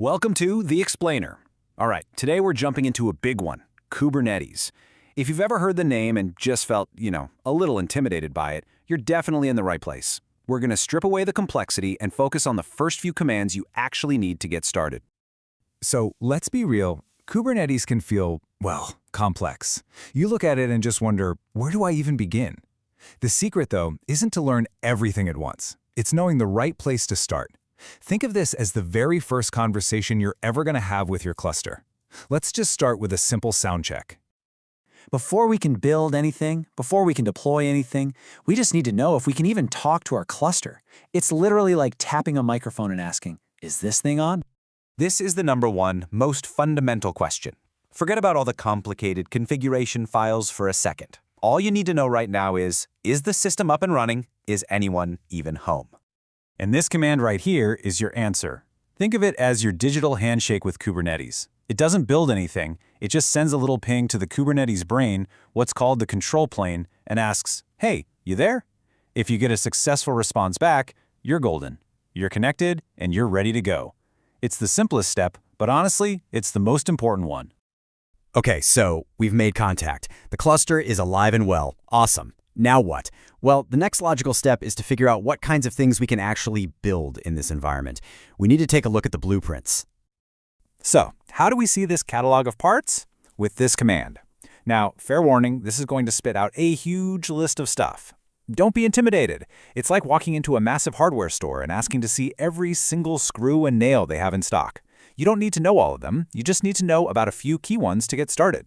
Welcome to The Explainer. All right, today we're jumping into a big one, Kubernetes. If you've ever heard the name and just felt, a little intimidated by it, you're definitely in the right place. We're going to strip away the complexity and focus on the first few commands you actually need to get started. So let's be real, Kubernetes can feel, complex. You look at it and just wonder, where do I even begin? The secret, though, isn't to learn everything at once. It's knowing the right place to start. Think of this as the very first conversation you're ever going to have with your cluster. Let's just start with a simple sound check. Before we can build anything, before we can deploy anything, we just need to know if we can even talk to our cluster. It's literally like tapping a microphone and asking, is this thing on? This is the number one, most fundamental question. Forget about all the complicated configuration files for a second. All you need to know right now is the system up and running? Is anyone even home? And this command right here is your answer. Think of it as your digital handshake with Kubernetes. It doesn't build anything, it just sends a little ping to the Kubernetes brain, what's called the control plane, and asks, hey, you there? If you get a successful response back, you're golden. You're connected, and you're ready to go. It's the simplest step, but honestly, it's the most important one. Okay, so we've made contact. The cluster is alive and well. Awesome. Now what? Well, the next logical step is to figure out what kinds of things we can actually build in this environment. We need to take a look at the blueprints. So, how do we see this catalog of parts? With this command. Now, fair warning, this is going to spit out a huge list of stuff. Don't be intimidated. It's like walking into a massive hardware store and asking to see every single screw and nail they have in stock. You don't need to know all of them, you just need to know about a few key ones to get started.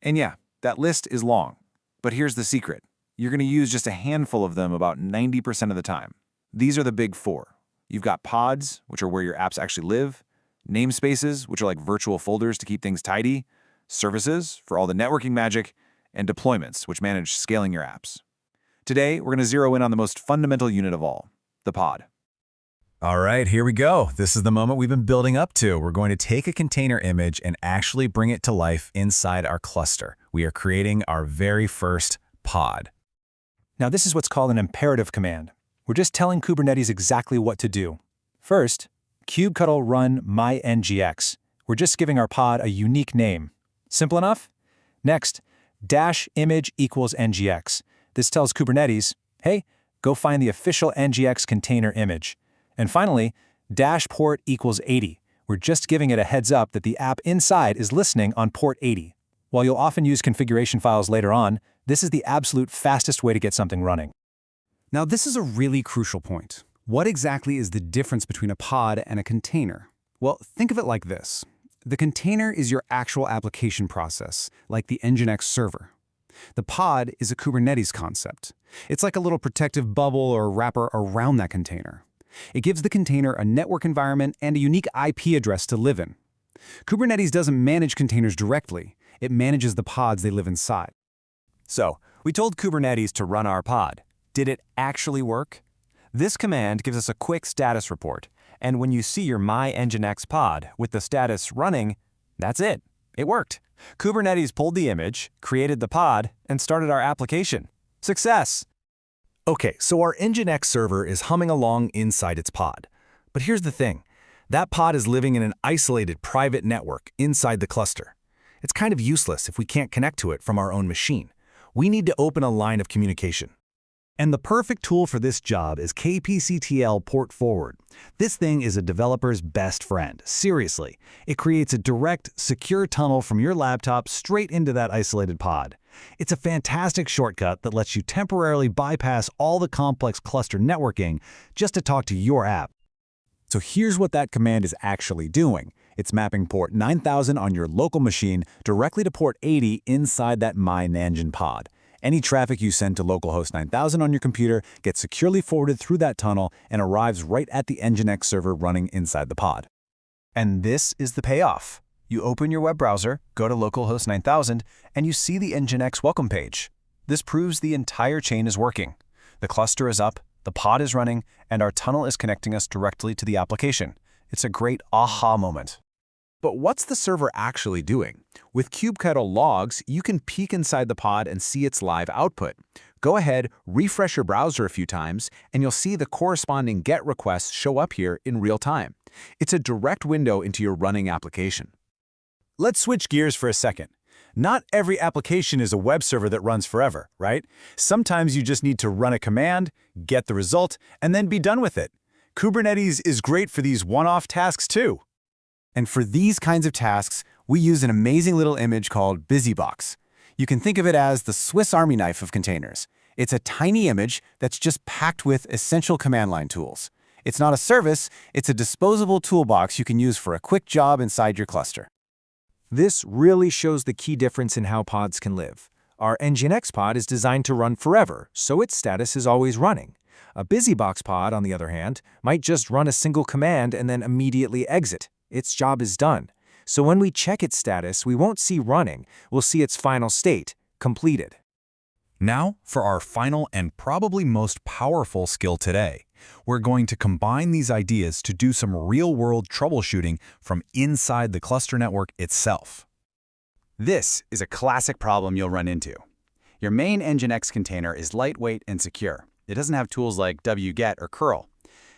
And yeah, that list is long. But here's the secret. You're going to use just a handful of them about 90% of the time. These are the big four. You've got pods, which are where your apps actually live, namespaces, which are like virtual folders to keep things tidy, services for all the networking magic, and deployments, which manage scaling your apps. Today, we're going to zero in on the most fundamental unit of all, the pod. All right, here we go. This is the moment we've been building up to. We're going to take a container image and actually bring it to life inside our cluster. We are creating our very first pod. Now this is what's called an imperative command. We're just telling Kubernetes exactly what to do. First, kubectl run my-ngx. We're just giving our pod a unique name. Simple enough? Next, -image equals ngx. This tells Kubernetes, hey, go find the official ngx container image. And finally, -port equals 80. We're just giving it a heads up that the app inside is listening on port 80. While you'll often use configuration files later on, this is the absolute fastest way to get something running. Now this is a really crucial point. What exactly is the difference between a pod and a container? Well, think of it like this. The container is your actual application process, like the NGINX server. The pod is a Kubernetes concept. It's like a little protective bubble or wrapper around that container. It gives the container a network environment and a unique IP address to live in. Kubernetes doesn't manage containers directly. It manages the pods they live inside. So, we told Kubernetes to run our pod. Did it actually work? This command gives us a quick status report, and when you see your my-NGINX pod with the status running, that's it. It worked. Kubernetes pulled the image, created the pod, and started our application. Success! Okay, so our NGINX server is humming along inside its pod. But here's the thing. That pod is living in an isolated private network inside the cluster. It's kind of useless if we can't connect to it from our own machine. We need to open a line of communication. And the perfect tool for this job is kubectl port forward. This thing is a developer's best friend. Seriously, it creates a direct, secure tunnel from your laptop straight into that isolated pod. It's a fantastic shortcut that lets you temporarily bypass all the complex cluster networking just to talk to your app. So here's what that command is actually doing. It's mapping port 9000 on your local machine directly to port 80 inside that my-ngin pod. Any traffic you send to localhost 9000 on your computer gets securely forwarded through that tunnel and arrives right at the NGINX server running inside the pod. And this is the payoff. You open your web browser, go to localhost 9000, and you see the NGINX welcome page. This proves the entire chain is working. The cluster is up, the pod is running, and our tunnel is connecting us directly to the application. It's a great aha moment. But what's the server actually doing? With kubectl logs, you can peek inside the pod and see its live output. Go ahead, refresh your browser a few times, and you'll see the corresponding GET requests show up here in real time. It's a direct window into your running application. Let's switch gears for a second. Not every application is a web server that runs forever, right? Sometimes you just need to run a command, get the result, and then be done with it. Kubernetes is great for these one-off tasks too. And for these kinds of tasks, we use an amazing little image called BusyBox. You can think of it as the Swiss Army knife of containers. It's a tiny image that's just packed with essential command line tools. It's not a service, it's a disposable toolbox you can use for a quick job inside your cluster. This really shows the key difference in how pods can live. Our NGINX pod is designed to run forever, so its status is always running. A BusyBox pod, on the other hand, might just run a single command and then immediately exit. Its job is done. So when we check its status, we won't see running, we'll see its final state, completed. Now, for our final and probably most powerful skill today. We're going to combine these ideas to do some real-world troubleshooting from inside the cluster network itself. This is a classic problem you'll run into. Your main NGINX container is lightweight and secure. It doesn't have tools like wget or curl.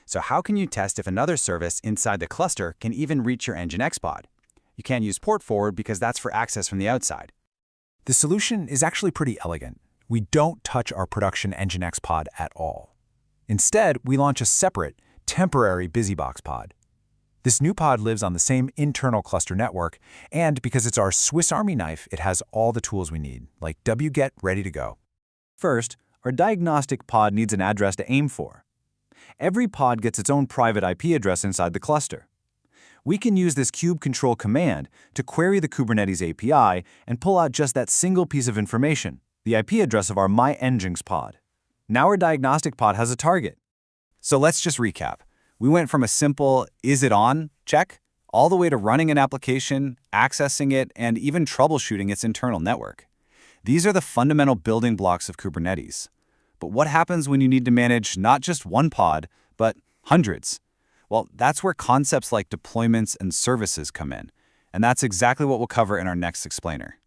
So how can you test if another service inside the cluster can even reach your NGINX pod? You can't use port forward because that's for access from the outside. The solution is actually pretty elegant. We don't touch our production NGINX pod at all. Instead, we launch a separate, temporary BusyBox pod. This new pod lives on the same internal cluster network, and because it's our Swiss Army knife, it has all the tools we need, like wget ready to go. First, our diagnostic pod needs an address to aim for. Every pod gets its own private IP address inside the cluster. We can use this kubectl command to query the Kubernetes API and pull out just that single piece of information, the IP address of our NGINX pod. Now our diagnostic pod has a target. So let's just recap. We went from a simple "is it on?" check all the way to running an application, accessing it, and even troubleshooting its internal network. These are the fundamental building blocks of Kubernetes. But what happens when you need to manage not just one pod, but hundreds? Well, that's where concepts like deployments and services come in. And that's exactly what we'll cover in our next explainer.